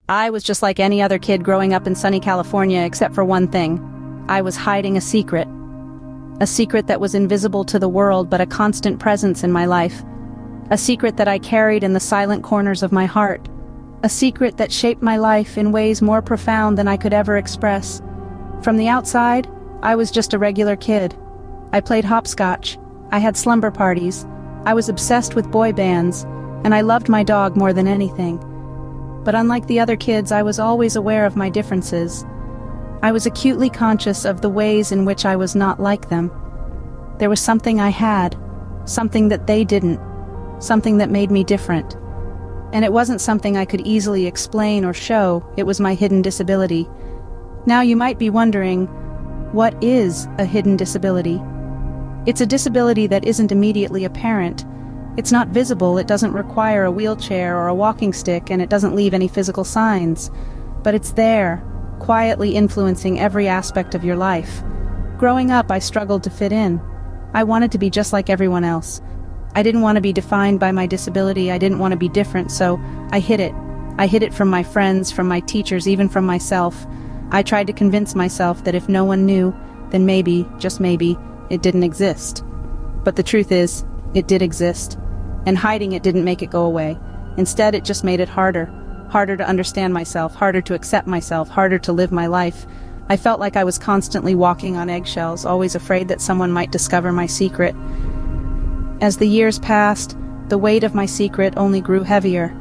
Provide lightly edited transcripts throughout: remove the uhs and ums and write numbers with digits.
I was just like any other kid growing up in sunny California, except for one thing. I was hiding a secret. A secret that was invisible to the world, but a constant presence in my life. A secret that I carried in the silent corners of my heart. A secret that shaped my life in ways more profound than I could ever express. From the outside, I was just a regular kid. I played hopscotch. I had slumber parties. I was obsessed with boy bands, and I loved my dog more than anything. But unlike the other kids, I was always aware of my differences. I was acutely conscious of the ways in which I was not like them. There was something I had, something that they didn't, something that made me different. And it wasn't something I could easily explain or show, it was my hidden disability. Now you might be wondering, what is a hidden disability? It's a disability that isn't immediately apparent. It's not visible, it doesn't require a wheelchair or a walking stick, and it doesn't leave any physical signs. But it's there, quietly influencing every aspect of your life. Growing up, I struggled to fit in. I wanted to be just like everyone else. I didn't want to be defined by my disability, I didn't want to be different, so I hid it. I hid it from my friends, from my teachers, even from myself. I tried to convince myself that if no one knew, then maybe, just maybe, it didn't exist. But the truth is, it did exist. And hiding it didn't make it go away. Instead, it just made it harder. Harder to understand myself, harder to accept myself, harder to live my life. I felt like I was constantly walking on eggshells, always afraid that someone might discover my secret. As the years passed, the weight of my secret only grew heavier.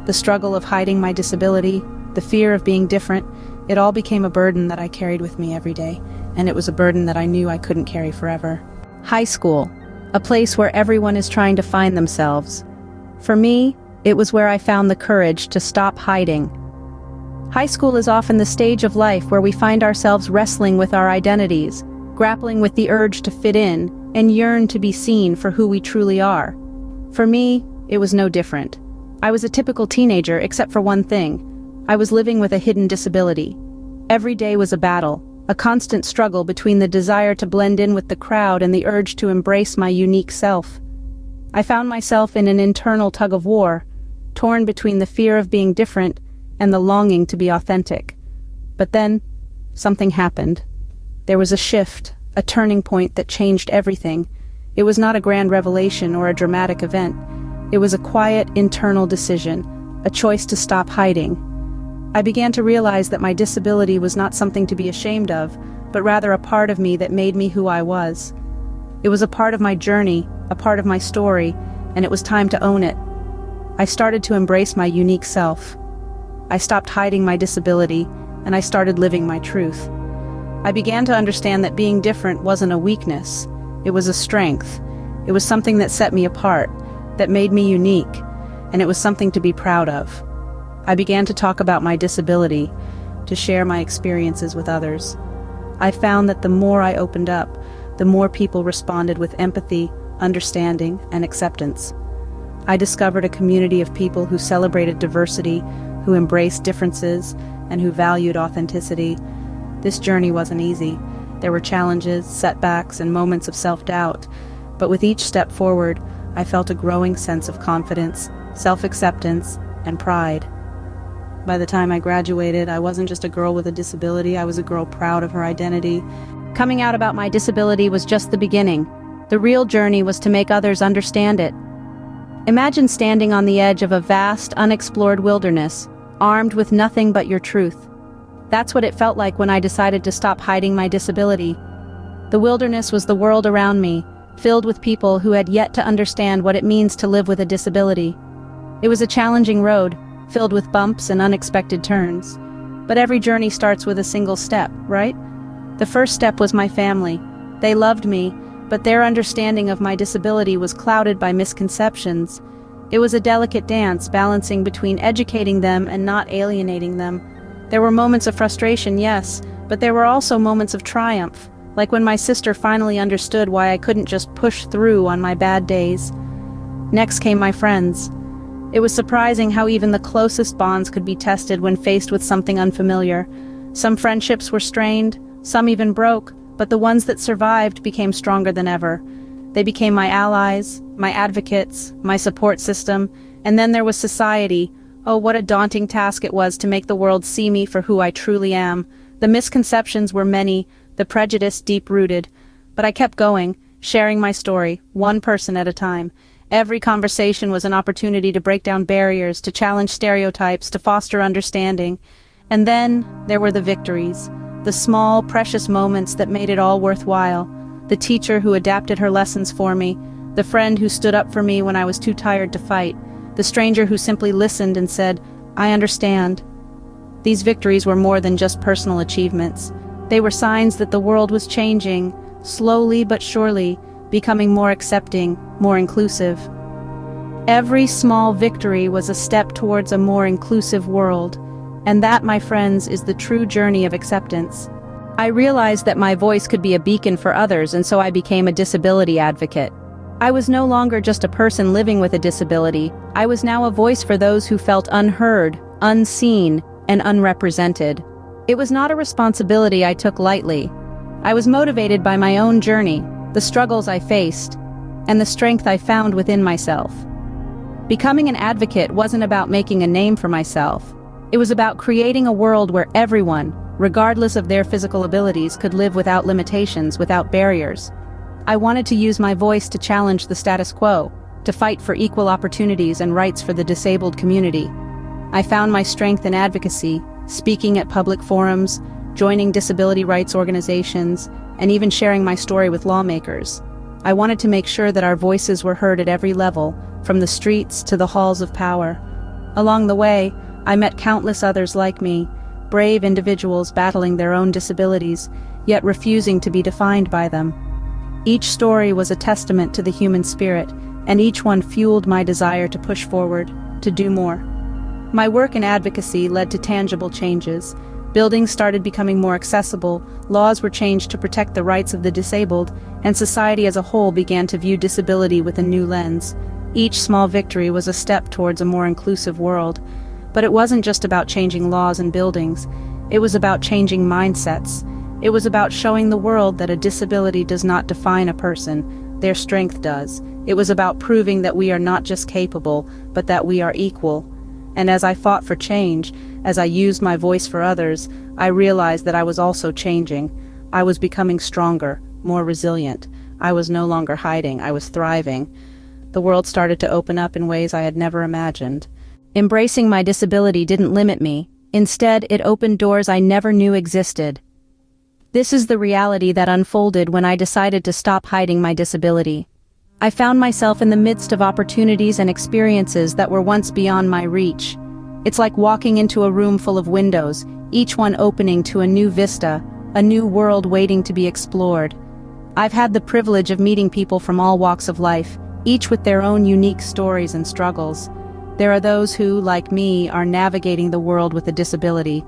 The struggle of hiding my disability, the fear of being different, it all became a burden that I carried with me every day, and it was a burden that I knew I couldn't carry forever. High school. A place where everyone is trying to find themselves. For me, it was where I found the courage to stop hiding. High school is often the stage of life where we find ourselves wrestling with our identities, grappling with the urge to fit in, and yearn to be seen for who we truly are. For me, it was no different. I was a typical teenager except for one thing. I was living with a hidden disability. Every day was a battle. A constant struggle between the desire to blend in with the crowd and the urge to embrace my unique self. I found myself in an internal tug-of-war, torn between the fear of being different and the longing to be authentic. But then, something happened. There was a shift, a turning point that changed everything. It was not a grand revelation or a dramatic event. It was a quiet, internal decision, a choice to stop hiding. I began to realize that my disability was not something to be ashamed of, but rather a part of me that made me who I was. It was a part of my journey, a part of my story, and it was time to own it. I started to embrace my unique self. I stopped hiding my disability, and I started living my truth. I began to understand that being different wasn't a weakness, it was a strength. It was something that set me apart, that made me unique, and it was something to be proud of. I began to talk about my disability, to share my experiences with others. I found that the more I opened up, the more people responded with empathy, understanding, and acceptance. I discovered a community of people who celebrated diversity, who embraced differences, and who valued authenticity. This journey wasn't easy. There were challenges, setbacks, and moments of self-doubt. But with each step forward, I felt a growing sense of confidence, self-acceptance, and pride. By the time I graduated, I wasn't just a girl with a disability, I was a girl proud of her identity. Coming out about my disability was just the beginning. The real journey was to make others understand it. Imagine standing on the edge of a vast, unexplored wilderness, armed with nothing but your truth. That's what it felt like when I decided to stop hiding my disability. The wilderness was the world around me, filled with people who had yet to understand what it means to live with a disability. It was a challenging road, filled with bumps and unexpected turns. But every journey starts with a single step, right? The first step was my family. They loved me, but their understanding of my disability was clouded by misconceptions. It was a delicate dance, balancing between educating them and not alienating them. There were moments of frustration, yes, but there were also moments of triumph, like when my sister finally understood why I couldn't just push through on my bad days. Next came my friends. It was surprising how even the closest bonds could be tested when faced with something unfamiliar. Some friendships were strained, some even broke, but the ones that survived became stronger than ever. They became my allies, my advocates, my support system, and then there was society, Oh, what a daunting task it was to make the world see me for who I truly am. The misconceptions were many, the prejudice deep-rooted. But I kept going, sharing my story, one person at a time. Every conversation was an opportunity to break down barriers, to challenge stereotypes, to foster understanding. And then there were the victories, the small, precious moments that made it all worthwhile. The teacher who adapted her lessons for me, the friend who stood up for me when I was too tired to fight, the stranger who simply listened and said, "I understand." These victories were more than just personal achievements. They were signs that the world was changing, slowly but surely, becoming more accepting, more inclusive. Every small victory was a step towards a more inclusive world, and that, my friends, is the true journey of acceptance. I realized that my voice could be a beacon for others, and so I became a disability advocate. I was no longer just a person living with a disability. I was now a voice for those who felt unheard, unseen, and unrepresented. It was not a responsibility I took lightly. I was motivated by my own journey, the struggles I faced, and the strength I found within myself. Becoming an advocate wasn't about making a name for myself. It was about creating a world where everyone, regardless of their physical abilities, could live without limitations, without barriers. I wanted to use my voice to challenge the status quo, to fight for equal opportunities and rights for the disabled community. I found my strength in advocacy, speaking at public forums, joining disability rights organizations, and even sharing my story with lawmakers. I wanted to make sure that our voices were heard at every level, from the streets to the halls of power. Along the way, I met countless others like me, brave individuals battling their own disabilities, yet refusing to be defined by them. Each story was a testament to the human spirit, and each one fueled my desire to push forward, to do more. My work in advocacy led to tangible changes. Buildings started becoming more accessible, laws were changed to protect the rights of the disabled, and society as a whole began to view disability with a new lens. Each small victory was a step towards a more inclusive world. But it wasn't just about changing laws and buildings. It was about changing mindsets. It was about showing the world that a disability does not define a person, their strength does. It was about proving that we are not just capable, but that we are equal. And as I fought for change, as I used my voice for others, I realized that I was also changing. I was becoming stronger, more resilient. I was no longer hiding, I was thriving. The world started to open up in ways I had never imagined. Embracing my disability didn't limit me. Instead, it opened doors I never knew existed. This is the reality that unfolded when I decided to stop hiding my disability. I found myself in the midst of opportunities and experiences that were once beyond my reach. It's like walking into a room full of windows, each one opening to a new vista, a new world waiting to be explored. I've had the privilege of meeting people from all walks of life, each with their own unique stories and struggles. There are those who, like me, are navigating the world with a disability.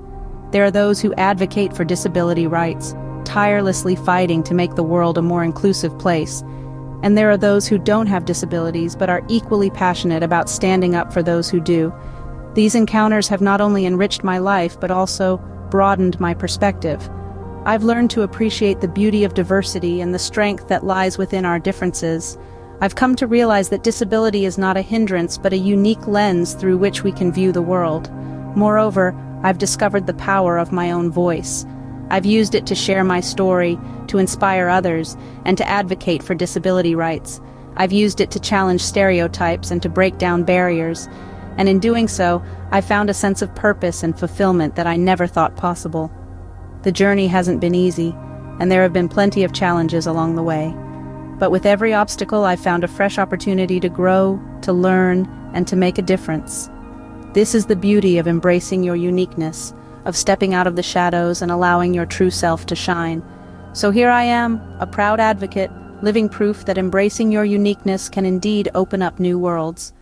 There are those who advocate for disability rights, tirelessly fighting to make the world a more inclusive place. And there are those who don't have disabilities but are equally passionate about standing up for those who do. These encounters have not only enriched my life but also broadened my perspective. I've learned to appreciate the beauty of diversity and the strength that lies within our differences. I've come to realize that disability is not a hindrance but a unique lens through which we can view the world. Moreover, I've discovered the power of my own voice. I've used it to share my story, to inspire others, and to advocate for disability rights. I've used it to challenge stereotypes and to break down barriers. And in doing so, I've found a sense of purpose and fulfillment that I never thought possible. The journey hasn't been easy, and there have been plenty of challenges along the way. But with every obstacle, I've found a fresh opportunity to grow, to learn, and to make a difference. This is the beauty of embracing your uniqueness, of stepping out of the shadows and allowing your true self to shine. So here I am, a proud advocate, living proof that embracing your uniqueness can indeed open up new worlds.